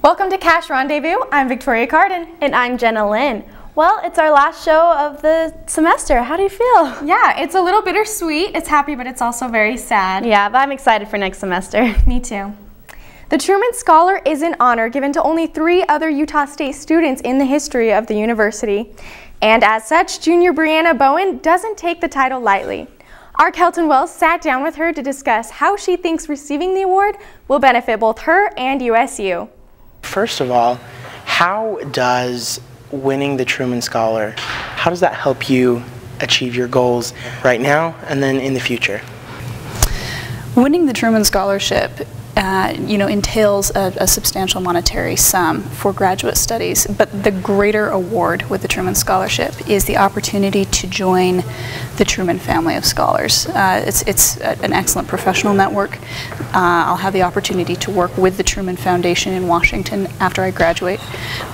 Welcome to Cash Rendezvous. I'm Victoria Carden. And I'm Jenna Lynn. Well, it's our last show of the semester. How do you feel? Yeah, it's a little bittersweet. It's happy, but it's also very sad. Yeah, but I'm excited for next semester. Me too. The Truman Scholar is an honor given to only 3 other Utah State students in the history of the university. And as such, junior Brianna Bowen doesn't take the title lightly. Our Kelton Wells sat down with her to discuss how she thinks receiving the award will benefit both her and USU. First of all, how does winning the Truman Scholar, how does that help you achieve your goals right now and then in the future? Winning the Truman Scholarship entails a substantial monetary sum for graduate studies, but the greater award with the Truman Scholarship is the opportunity to join the Truman family of scholars. It's an excellent professional network. I'll have the opportunity to work with the Truman Foundation in Washington after I graduate,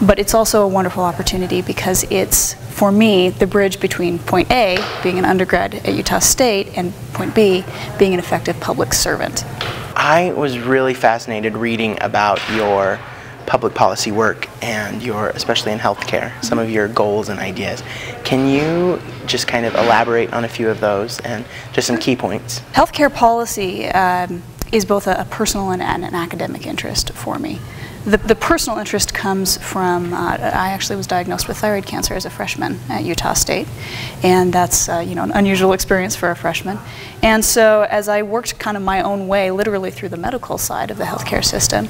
but it's also a wonderful opportunity because it's, for me, the bridge between point A, being an undergrad at Utah State, and point B, being an effective public servant. I was really fascinated reading about your public policy work and especially in healthcare, some of your goals and ideas. Can you just kind of elaborate on a few of those and just some key points? Healthcare policy is both a personal and an academic interest for me. The personal interest comes from, I actually was diagnosed with thyroid cancer as a freshman at Utah State, and that's an unusual experience for a freshman. And so as I worked kind of my own way, literally through the medical side of the healthcare system,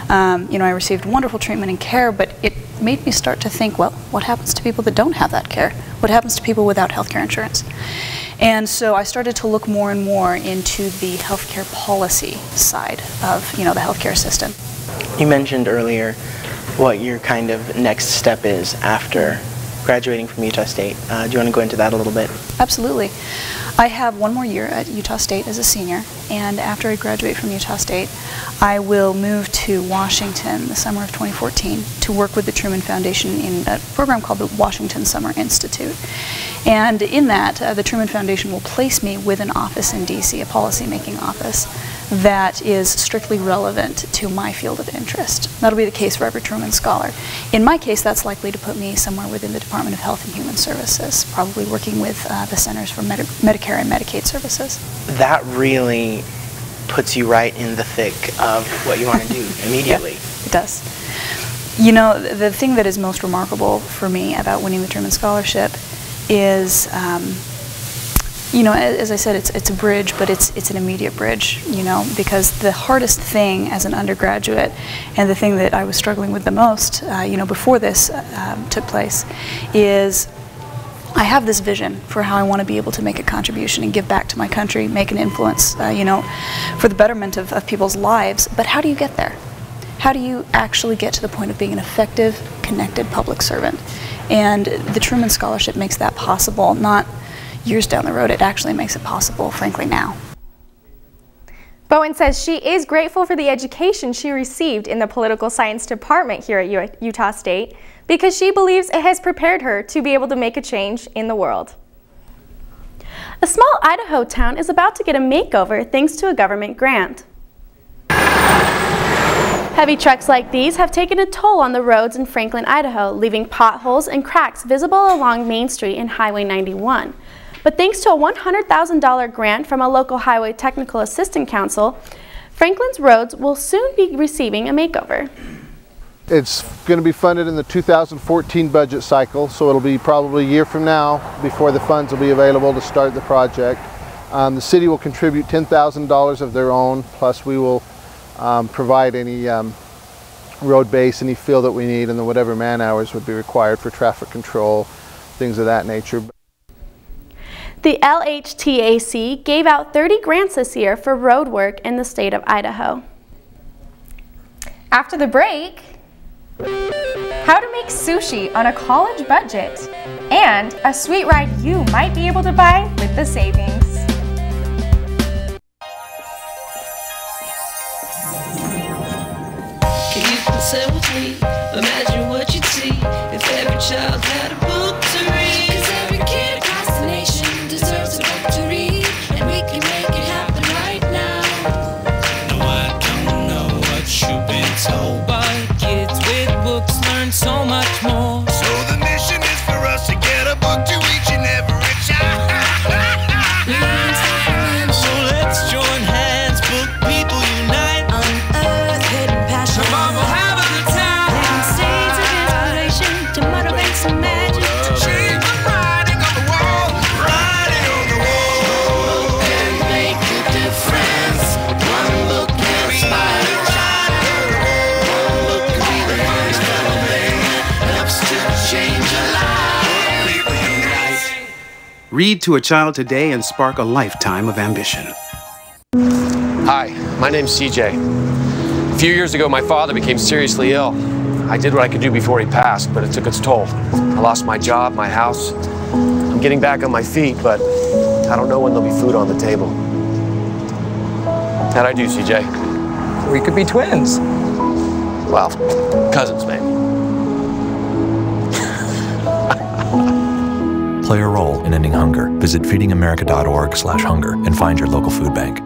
I received wonderful treatment and care, but it made me start to think, well, what happens to people that don't have that care? What happens to people without healthcare insurance? And so I started to look more and more into the healthcare policy side of the healthcare system. You mentioned earlier what your kind of next step is after graduating from Utah State. Do you want to go into that a little bit? Absolutely. I have 1 more year at Utah State as a senior, and after I graduate from Utah State, I will move to Washington the summer of 2014 to work with the Truman Foundation in a program called the Washington Summer Institute. And in that, the Truman Foundation will place me with an office in DC, a policy-making office, that is strictly relevant to my field of interest. That'll be the case for every Truman Scholar. In my case, that's likely to put me somewhere within the Department of Health and Human Services, probably working with the Centers for Medicare and Medicaid Services. That really puts you right in the thick of what you want to do immediately. Yeah, it does. You know, the thing that is most remarkable for me about winning the Truman Scholarship is as I said, it's a bridge, but it's an immediate bridge, because the hardest thing as an undergraduate, and the thing that I was struggling with the most, before this took place, is I have this vision for how I want to be able to make a contribution and give back to my country, make an influence, for the betterment of people's lives. But how do you get there? How do you actually get to the point of being an effective, connected public servant? And the Truman Scholarship makes that possible, not years down the road. It actually makes it possible, frankly, now. Bowen says she is grateful for the education she received in the political science department here at Utah State because she believes it has prepared her to be able to make a change in the world. A small Idaho town is about to get a makeover thanks to a government grant. Heavy trucks like these have taken a toll on the roads in Franklin, Idaho, leaving potholes and cracks visible along Main Street and Highway 91. But thanks to a $100,000 grant from a local Highway Technical Assistance Council, Franklin's roads will soon be receiving a makeover. It's going to be funded in the 2014 budget cycle, so it'll be probably a year from now before the funds will be available to start the project. The city will contribute $10,000 of their own, plus we will provide any road base, any fill that we need, and then whatever man hours would be required for traffic control, things of that nature. The LHTAC gave out 30 grants this year for road work in the state of Idaho. After the break, how to make sushi on a college budget, and a sweet ride you might be able to buy with the savings. You can say with me, imagine what you'd see if every child had a book to read. 'Cause every kid across the nation deserves a book to read, and we can make it happen right now. No, I don't know what you've been told by kids so much more. So the mission is for us to get a book to each and every child. So let's join hands, book people unite, unearth hidden passion. Come on, we'll have a good time. Living seeds of inspiration to motivate some magic. To change the writing on the wall, writing on the wall. Can make a difference. One book can inspire a child. One book can be the first thing that helps to change a life. People unite. Read to a child today and spark a lifetime of ambition. Hi, my name's CJ. A few years ago, my father became seriously ill. I did what I could do before he passed, but it took its toll. I lost my job, my house. I'm getting back on my feet, but I don't know when there'll be food on the table. How'd I do, CJ? We could be twins. Well, cousins, maybe. Play a role in ending hunger. Visit feedingamerica.org/hunger and find your local food bank.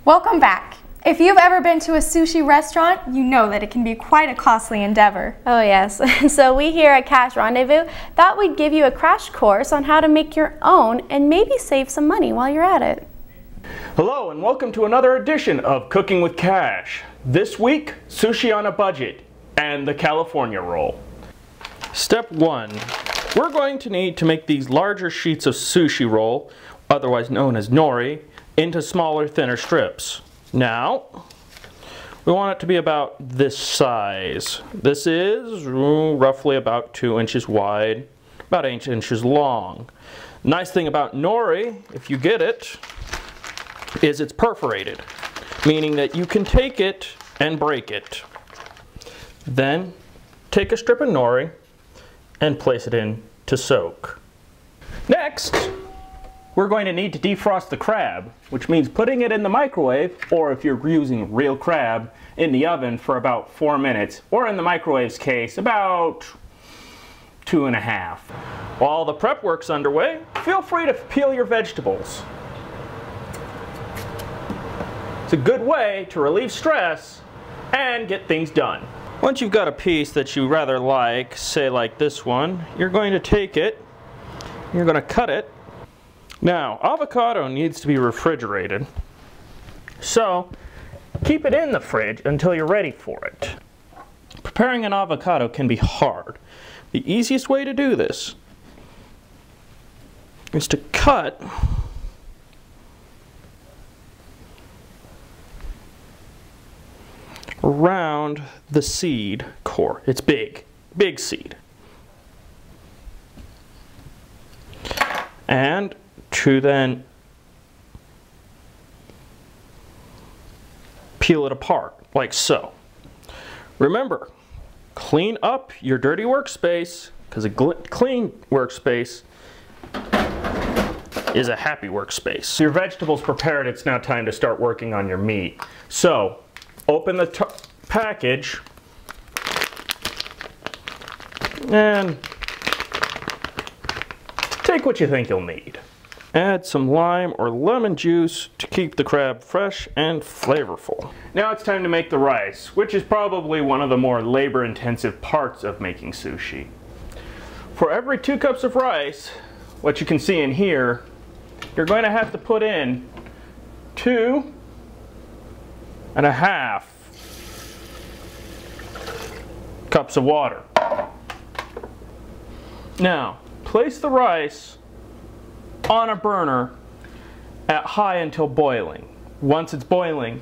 Welcome back. If you've ever been to a sushi restaurant, you know that it can be quite a costly endeavor. Oh yes, so we here at Cash Rendezvous thought we'd give you a crash course on how to make your own and maybe save some money while you're at it. Hello and welcome to another edition of Cooking with Cash. This week, sushi on a budget and the California roll. Step 1. We're going to need to make these larger sheets of sushi roll, otherwise known as nori, into smaller, thinner strips. Now, we want it to be about this size. This is roughly about 2 inches wide, about 8 inches long. Nice thing about nori, if you get it, is it's perforated, meaning that you can take it and break it. Then, take a strip of nori and place it in to soak. Next, we're going to need to defrost the crab, which means putting it in the microwave, or if you're using real crab, in the oven for about 4 minutes, or in the microwave's case, about 2.5. While the prep work's underway, feel free to peel your vegetables. It's a good way to relieve stress and get things done. Once you've got a piece that you rather like, say like this one, you're going to take it, you're going to cut it. Now, avocado needs to be refrigerated, so keep it in the fridge until you're ready for it. Preparing an avocado can be hard. The easiest way to do this is to cut around the seed core. It's big, big seed. And to then peel it apart, like so. Remember, clean up your dirty workspace, because a clean workspace is a happy workspace. Your vegetables prepared, it's now time to start working on your meat. So, open the package and take what you think you'll need. Add some lime or lemon juice to keep the crab fresh and flavorful. Now it's time to make the rice, which is probably one of the more labor-intensive parts of making sushi. For every 2 cups of rice, what you can see in here, you're going to have to put in 2.5 cups of water. Now, place the rice on a burner at high until boiling. Once it's boiling,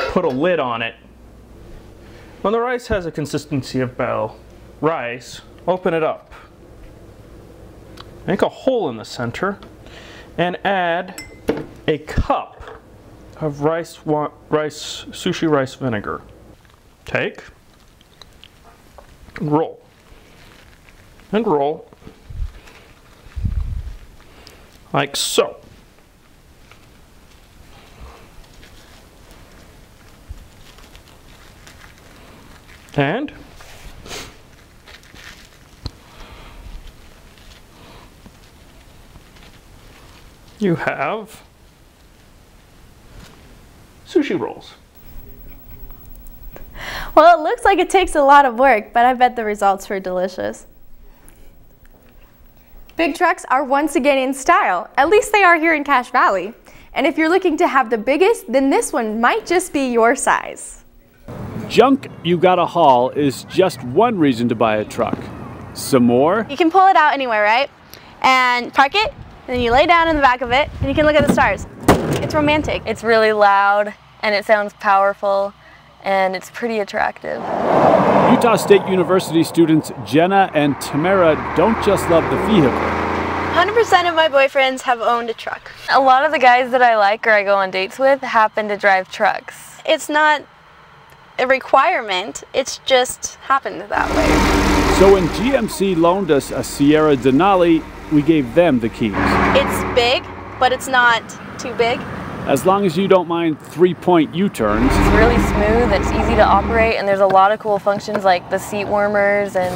put a lid on it. When the rice has a consistency of bell rice, open it up. Make a hole in the center and add a cup of sushi rice vinegar. Take, roll, and roll, like so. And you have sushi rolls. Well, it looks like it takes a lot of work, but I bet the results were delicious. Big trucks are once again in style, at least they are here in Cache Valley. And if you're looking to have the biggest, then this one might just be your size. Junk you gotta haul is just one reason to buy a truck. Some more? You can pull it out anywhere, right? And park it, and then you lay down in the back of it, and you can look at the stars. It's romantic. It's really loud, and it sounds powerful, and it's pretty attractive. Utah State University students Jenna and Tamara don't just love the vehicle. 100% of my boyfriends have owned a truck. A lot of the guys that I like or I go on dates with happen to drive trucks. It's not a requirement, it's just happened that way. So when GMC loaned us a Sierra Denali, we gave them the keys. It's big, but it's not too big. As long as you don't mind 3-point U-turns. It's really smooth, it's easy to operate, and there's a lot of cool functions like the seat warmers and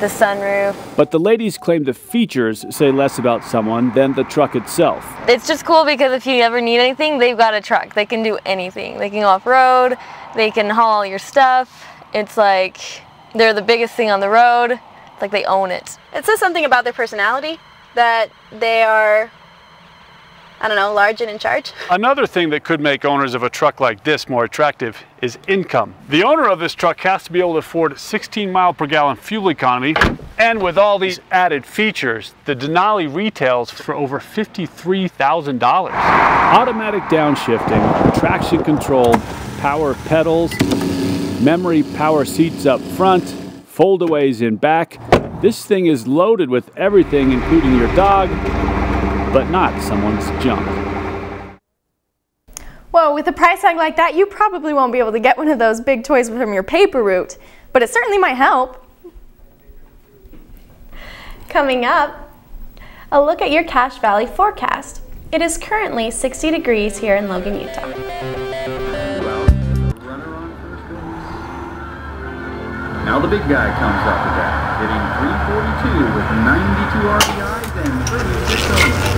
the sunroof. But the ladies claim the features say less about someone than the truck itself. It's just cool because if you ever need anything, they've got a truck. They can do anything. They can go off-road, they can haul all your stuff. It's like they're the biggest thing on the road. It's like they own it. It says something about their personality, that they are, I don't know, large and in charge. Another thing that could make owners of a truck like this more attractive is income. The owner of this truck has to be able to afford 16 mile per gallon fuel economy, and with all these added features, the Denali retails for over $53,000. Automatic downshifting, traction control, power pedals, memory power seats up front, foldaways in back. This thing is loaded with everything, including your dog, but not someone's junk. Well, with a price tag like that, you probably won't be able to get one of those big toys from your paper route, but it certainly might help. Coming up, a look at your Cache Valley forecast. It is currently 60 degrees here in Logan, Utah. Now the big guy comes up to bat, hitting .342 with 92 RBIs and 36 homers.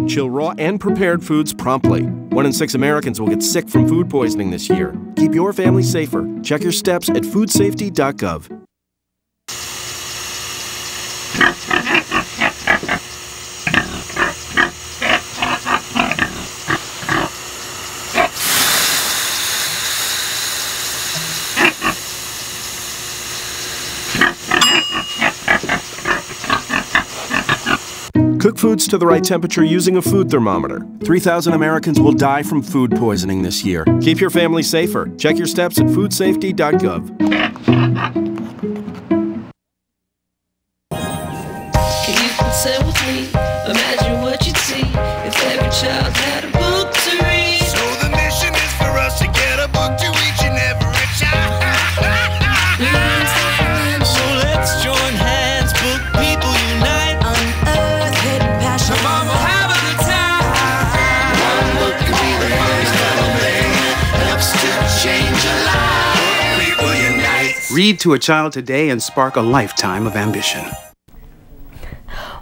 Chill raw and prepared foods promptly. 1 in 6 Americans will get sick from food poisoning this year. Keep your family safer. Check your steps at foodsafety.gov. Cook foods to the right temperature using a food thermometer. 3,000 Americans will die from food poisoning this year. Keep your family safer. Check your steps at foodsafety.gov. You can say with me, imagine what you'd see if every child had a book to read. So the mission is for us to get a book to each and every child. So let's join hands, book people unite. Unearth hidden passion. Come on, we'll have a good time. One book could be the first little thing helps to change a life. Book people unite. Read to a child today and spark a lifetime of ambition.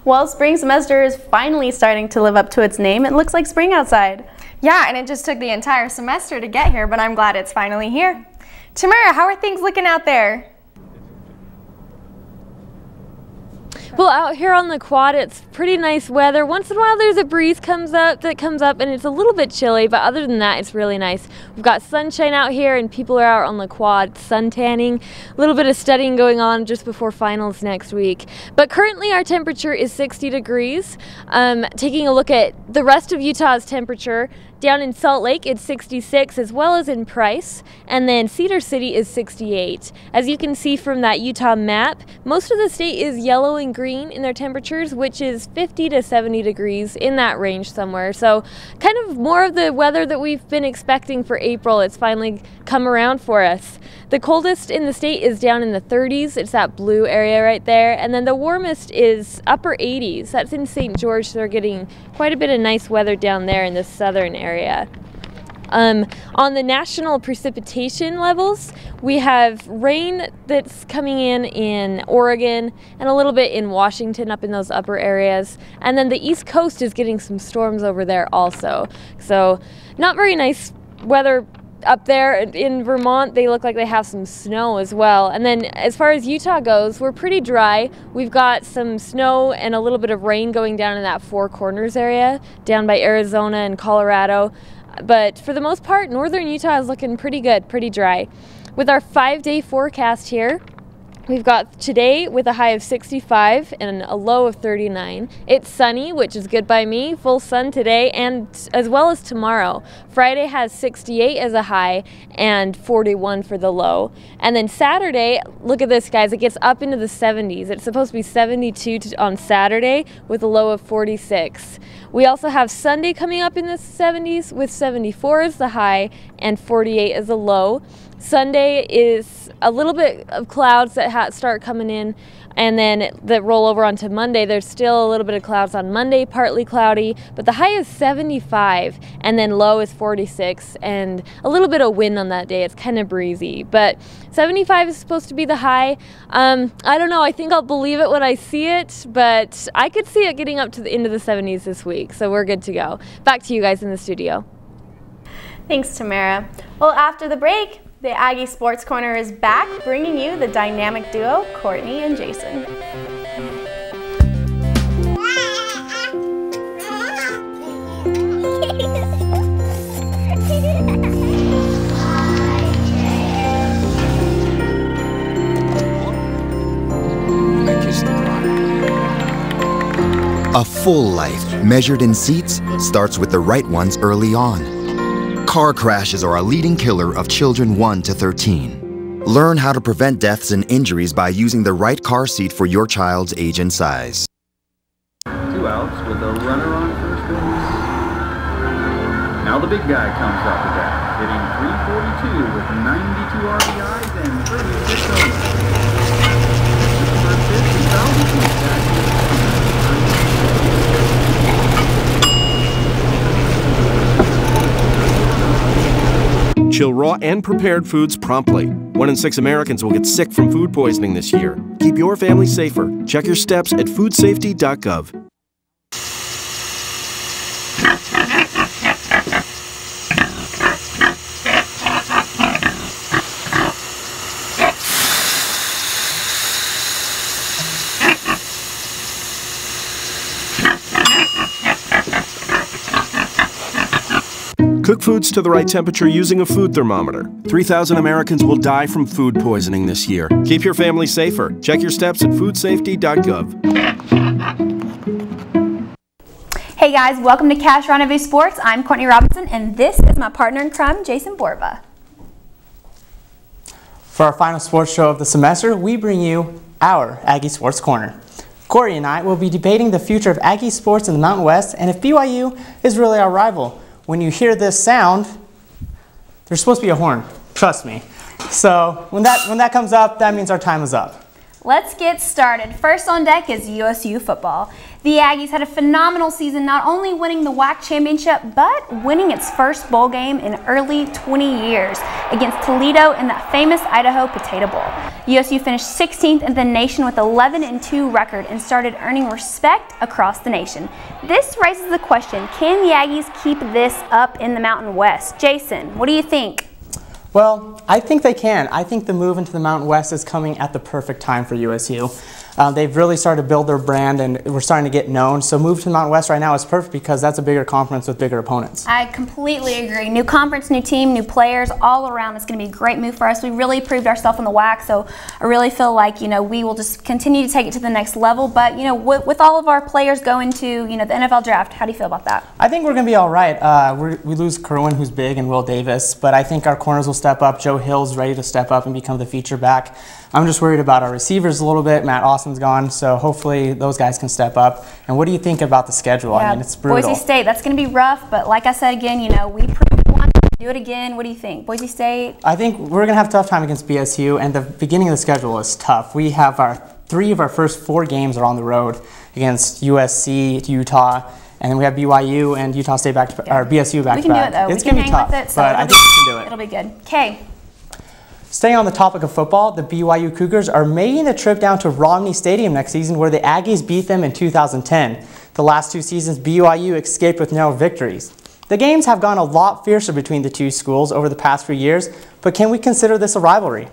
Well, spring semester is finally starting to live up to its name. It looks like spring outside. Yeah, and it just took the entire semester to get here, but I'm glad it's finally here. Tamara, how are things looking out there? Well, out here on the quad, it's pretty nice weather. Once in a while, there's a breeze that comes up, and it's a little bit chilly, but other than that, it's really nice. We've got sunshine out here, and people are out on the quad sun tanning. A little bit of studying going on just before finals next week. But currently, our temperature is 60 degrees. Taking a look at the rest of Utah's temperature, down in Salt Lake, it's 66, as well as in Price, and then Cedar City is 68. As you can see from that Utah map, most of the state is yellow and green in their temperatures, which is 50 to 70 degrees, in that range somewhere. So kind of more of the weather that we've been expecting for April. It's finally come around for us. The coldest in the state is down in the 30s. It's that blue area right there. And then the warmest is upper 80s. That's in St. George. So they're getting quite a bit of nice weather down there in the southern area. On the national precipitation levels, we have rain that's coming in Oregon and a little bit in Washington up in those upper areas. And then the East Coast is getting some storms over there also. So not very nice weather up there. In Vermont, they look like they have some snow as well. And then as far as Utah goes, we're pretty dry. We've got some snow and a little bit of rain going down in that Four Corners area, down by Arizona and Colorado. But for the most part, northern Utah is looking pretty good, pretty dry. With our 5-day forecast here, we've got today with a high of 65 and a low of 39. It's sunny, which is good by me. Full sun today and as well as tomorrow. Friday has 68 as a high and 41 for the low. And then Saturday, look at this, guys. It gets up into the 70s. It's supposed to be 72 on Saturday with a low of 46. We also have Sunday coming up in the 70s with 74 as the high and 48 as the low. Sunday is a little bit of clouds that start coming in, and then that roll over onto Monday. There's still a little bit of clouds on Monday, partly cloudy, but the high is 75, and then low is 46, and a little bit of wind on that day. It's kind of breezy, but 75 is supposed to be the high. I don't know. I think I'll believe it when I see it, but I could see it getting up to into the 70s this week, so we're good to go. Back to you guys in the studio. Thanks, Tamara. Well, after the break, the Aggie Sports Corner is back, bringing you the dynamic duo, Courtney and Jason. A full life, measured in seats, starts with the right ones early on. Car crashes are a leading killer of children 1 to 13. Learn how to prevent deaths and injuries by using the right car seat for your child's age and size. 2 outs with a runner on first base. Now the big guy comes up to bat, hitting .342 with 92 RBIs and 36 homers. First pitch is fouled between back. Chill raw and prepared foods promptly. 1 in 6 Americans will get sick from food poisoning this year. Keep your family safer. Check your steps at foodsafety.gov. Cook foods to the right temperature using a food thermometer. 3,000 Americans will die from food poisoning this year. Keep your family safer. Check your steps at foodsafety.gov. Hey guys, welcome to Cash Rendezvous Sports. I'm Courtney Robinson, and this is my partner in crime, Jason Borba. For our final sports show of the semester, we bring you our Aggie Sports Corner. Corey and I will be debating the future of Aggie sports in the Mountain West and if BYU is really our rival. When you hear this sound, there's supposed to be a horn, trust me. So when that comes up, that means our time is up. Let's get started. First on deck is USU football. The Aggies had a phenomenal season, not only winning the WAC championship, but winning its first bowl game in early 20 years against Toledo in that famous Idaho Potato Bowl. USU finished 16th in the nation with 11-2 record and started earning respect across the nation. This raises the question, can the Aggies keep this up in the Mountain West? Jason, what do you think? Well, I think they can. I think the move into the Mountain West is coming at the perfect time for USU. They've really started to build their brand and we're starting to get known. So move to the Mountain West right now is perfect because that's a bigger conference with bigger opponents. I completely agree. New conference, new team, new players all around. It's going to be a great move for us. We really proved ourselves in the WAC, so I really feel like, we will just continue to take it to the next level. But, with all of our players going to, the NFL draft, how do you feel about that? I think we're going to be all right. We lose Kerwin, who's big, and Will Davis, but I think our corners will step up. Joe Hill's ready to step up and become the feature back. I'm just worried about our receivers a little bit. Matt Austin's gone, so hopefully those guys can step up. And what do you think about the schedule? Yeah, I mean, it's brutal. Boise State, that's going to be rough, but like I said again, we proved once, do it again. What do you think? Boise State? I think we're going to have a tough time against BSU, and the beginning of the schedule is tough. We have 3 of our first 4 games are on the road against USC, Utah, And then we have BYU and Utah State back to, or BSU back to back. We can do it though. It's going to be tough, but I think we can do it. It'll be good. Okay. Staying on the topic of football, the BYU Cougars are making the trip down to Romney Stadium next season where the Aggies beat them in 2010. The last 2 seasons, BYU escaped with no victories. The games have gone a lot fiercer between the two schools over the past few years, but can we consider this a rivalry?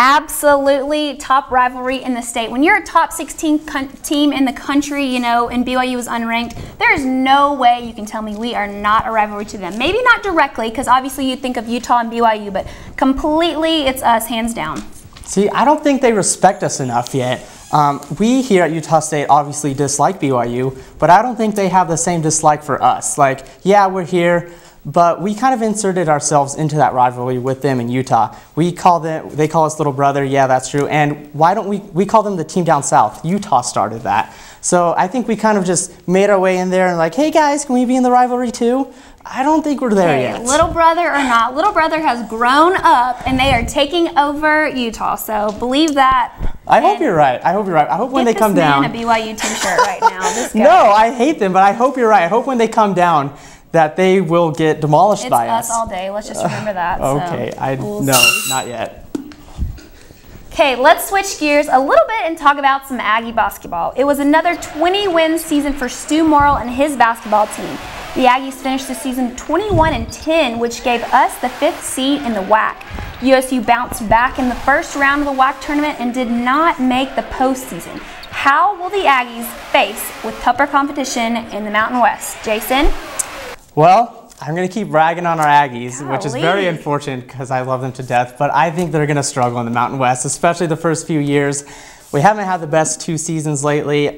Absolutely, top rivalry in the state. When you're a top 16 team in the country, you know, and BYU is unranked, there is no way you can tell me we are not a rivalry to them. Maybe not directly, because obviously you think of Utah and BYU, but completely it's us, hands down. See, I don't think they respect us enough yet. We here at Utah State obviously dislike BYU, but I don't think they have the same dislike for us. Like, yeah, we're here, but we kind of inserted ourselves into that rivalry with them in Utah. They call us little brother, yeah, that's true. And why don't we call them the team down south? Utah started that. So I think we kind of just made our way in there and like, hey guys, can we be in the rivalry too? I don't think we're there yet. Little brother or not, little brother has grown up and they are taking over Utah. So believe that. I hope you're right. I hope you're right. I hope when they come down. Get this man a BYU t-shirt right now. This guy. No, I hate them, but I hope you're right. I hope when they come down that they will get demolished by us. It's us all day. Let's just remember that. Okay, so no, not yet. Okay, let's switch gears a little bit and talk about some Aggie basketball. It was another 20-win season for Stu Morrill and his basketball team. The Aggies finished the season 21-10, which gave us the 5th seed in the WAC. USU bounced back in the first round of the WAC tournament and did not make the postseason. How will the Aggies face with tougher competition in the Mountain West? Jason? Well, I'm going to keep ragging on our Aggies, which is very unfortunate because I love them to death, but I think they're going to struggle in the Mountain West, especially the first few years. We haven't had the best 2 seasons lately.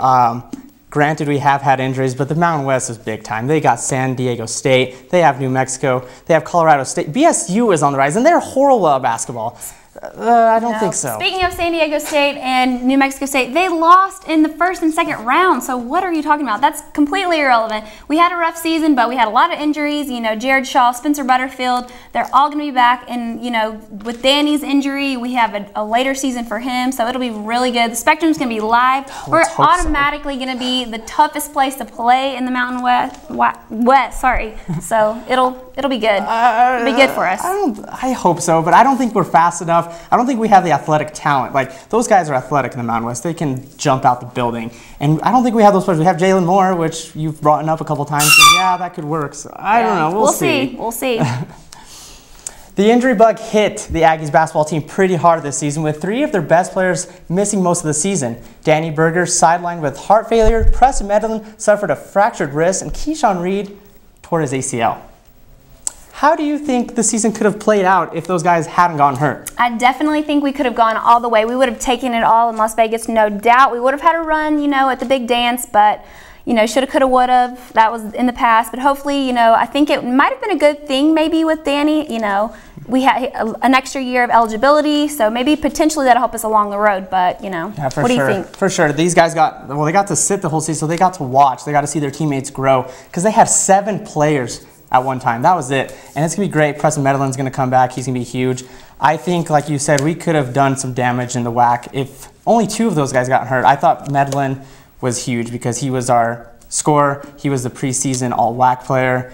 Granted, we have had injuries, but the Mountain West is big time. They got San Diego State, they have New Mexico, they have Colorado State. BSU is on the rise, and they're horrible at basketball. I don't think so. Speaking of San Diego State and New Mexico State, they lost in the first and second round. So what are you talking about? That's completely irrelevant. We had a rough season, but we had a lot of injuries. You know, Jared Shaw, Spencer Butterfield, they're all going to be back. And, you know, with Danny's injury, we have a later season for him. So it'll be really good. The Spectrum's going to be live. We're automatically going to be the toughest place to play in the Mountain West. Sorry. So it'll be good. It'll be good for us. I hope so, but I don't think we're fast enough. I don't think we have the athletic talent. Like, those guys are athletic in the Mountain West. They can jump out the building. And I don't think we have those players. We have Jalen Moore, which you've brought up a couple times. And yeah, that could work. So I don't know. We'll see. We'll see. The injury bug hit the Aggies basketball team pretty hard this season, with 3 of their best players missing most of the season. Danny Berger sidelined with heart failure, Preston Medlin suffered a fractured wrist, and Keyshawn Reed tore his ACL. How do you think the season could have played out if those guys hadn't gotten hurt? I definitely think we could have gone all the way. We would have taken it all in Las Vegas, no doubt. We would have had a run, you know, at the big dance, but, you know, shoulda, coulda, woulda. That was in the past. But hopefully, you know, I think it might have been a good thing maybe with Danny. You know, we had an extra year of eligibility, so maybe potentially that'll help us along the road. But, you know, what do you think? For sure. These guys they got to sit the whole season, so they got to watch. They got to see their teammates grow because they had 7 players at one time. That was it. And it's going to be great. Preston Medlin's going to come back. He's going to be huge. I think, like you said, we could have done some damage in the WAC if only 2 of those guys got hurt. I thought Medlin was huge because he was our scorer. He was the preseason all-WAC player.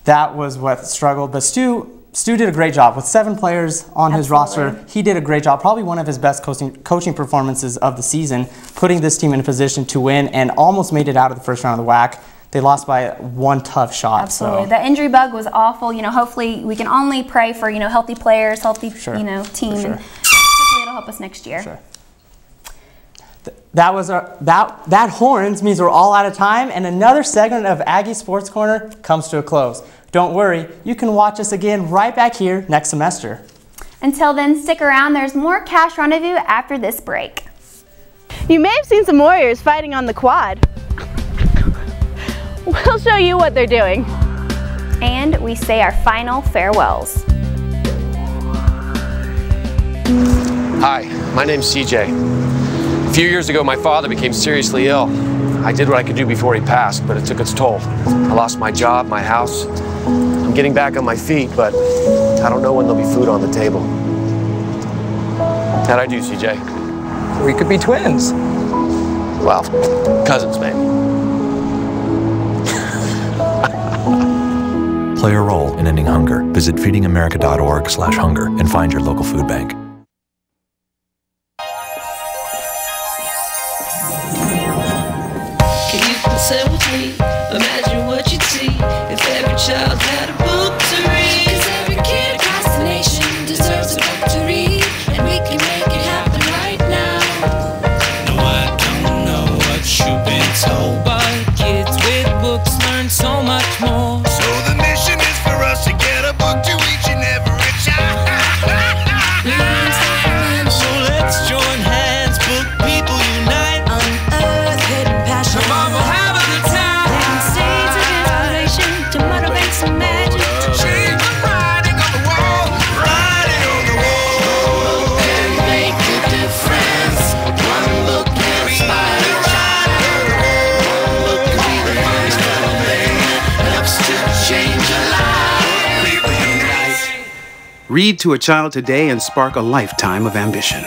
That was what struggled. But Stu did a great job. With 7 players on his roster, he did a great job. Probably one of his best coaching performances of the season, putting this team in a position to win and almost made it out of the first round of the WAC. They lost by 1 tough shot. Absolutely. So. The injury bug was awful. You know, hopefully we can only pray for, you know, healthy players, healthy, you know, team. And hopefully it'll help us next year. Sure. That horns means we're all out of time, and another segment of Aggie Sports Corner comes to a close. Don't worry, you can watch us again right back here next semester. Until then, stick around. There's more Cash Rendezvous after this break. You may have seen some warriors fighting on the quad. We'll show you what they're doing. And we say our final farewells. Hi, my name's CJ. A few years ago, my father became seriously ill. I did what I could do before he passed, but it took its toll. I lost my job, my house. I'm getting back on my feet, but I don't know when there'll be food on the table. How'd I do, CJ? We could be twins. Well, cousins, maybe. play a role in ending hunger. Visit feedingamerica.org/hunger and find your local food bank. Can you consent with me? Imagine what you'd see if every child had a book to read. 'Cause every kid across the nation deserves a book to read, and we can make it happen right now. No, I don't know what you've been told, but kids with books learn so much more. So the mission is for us to get a book to each and every child. So let's join hands, book people unite, unearth hidden passion. Come on, we'll have a good time. Bring seeds of inspiration to motivate some magic. To change the writing on the wall, writing on the wall. And make a difference. One book inspires a child. One book can be the first thing that helps to change a life. People unite. Read to a child today and spark a lifetime of ambition.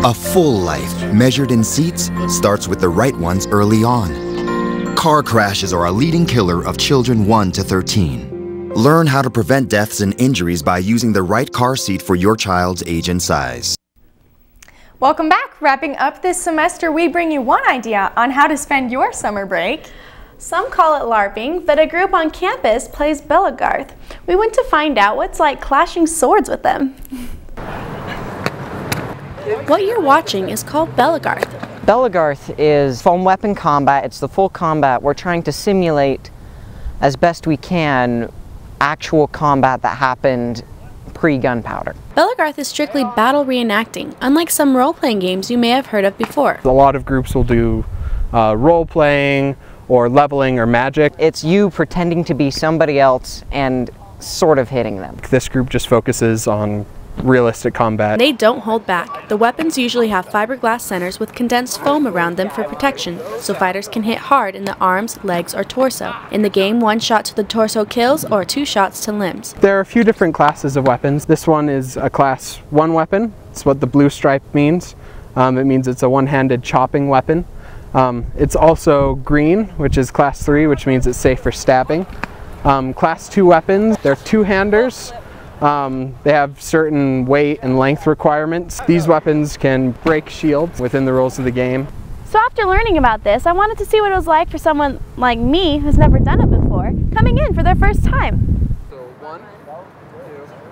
A full life, measured in seats, starts with the right ones early on. Car crashes are a leading killer of children 1 to 13. Learn how to prevent deaths and injuries by using the right car seat for your child's age and size. Welcome back. Wrapping up this semester, we bring you one idea on how to spend your summer break. Some call it LARPing, but a group on campus plays Garth. We went to find out what's like clashing swords with them. What you're watching is called Garth. Garth is foam weapon combat. It's the full combat. We're trying to simulate as best we can actual combat that happened pre-gunpowder. Garth is strictly battle reenacting, unlike some role-playing games you may have heard of before. A lot of groups will do role-playing or leveling or magic. It's you pretending to be somebody else and sort of hitting them. This group just focuses on realistic combat. They don't hold back. The weapons usually have fiberglass centers with condensed foam around them for protection, so fighters can hit hard in the arms, legs, or torso. In the game, 1 shot to the torso kills or 2 shots to limbs. There are a few different classes of weapons. This one is a class 1 weapon. It's what the blue stripe means. It means it's a one-handed chopping weapon. It's also green, which is class 3, which means it's safe for stabbing. Class 2 weapons, they're two-handers. They have certain weight and length requirements. These weapons can break shields within the rules of the game. So after learning about this, I wanted to see what it was like for someone like me who's never done it before, coming in for their first time.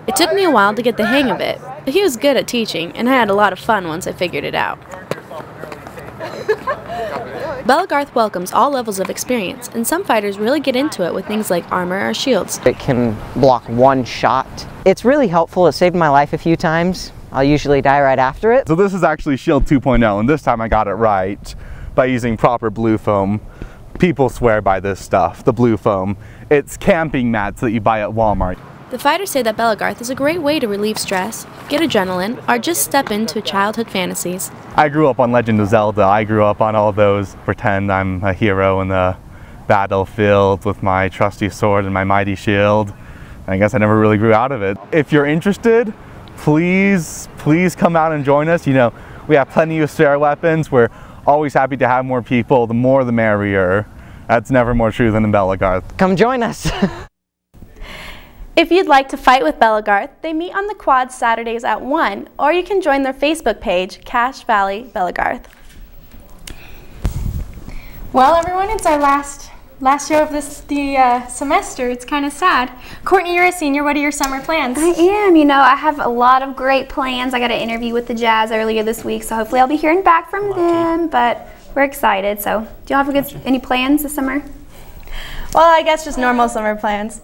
It took me a while to get the hang of it, but he was good at teaching, and I had a lot of fun once I figured it out. Garth welcomes all levels of experience, and some fighters really get into it with things like armor or shields. It can block 1 shot. It's really helpful. It saved my life a few times. I'll usually die right after it. So this is actually Shield 2.0, and this time I got it right by using proper blue foam. People swear by this stuff, the blue foam. It's camping mats that you buy at Walmart. The fighters say that Garth is a great way to relieve stress, get adrenaline, or just step into childhood fantasies. I grew up on Legend of Zelda. I grew up on all those. Pretend I'm a hero in the battlefield with my trusty sword and my mighty shield. I guess I never really grew out of it. If you're interested, please come out and join us. You know, we have plenty of spare weapons. We're always happy to have more people. The more the merrier. That's never more true than in Garth. Come join us. If you'd like to fight with Garth, they meet on the quad Saturdays at 1, or you can join their Facebook page, Cache Valley Garth. Well, everyone, it's our last show of the semester. It's kind of sad. Courtney, you're a senior. What are your summer plans? I am. You know, I have a lot of great plans. I got an interview with the Jazz earlier this week, so hopefully I'll be hearing back from them. But we're excited. So, do y'all have any plans this summer? Well, I guess just normal summer plans.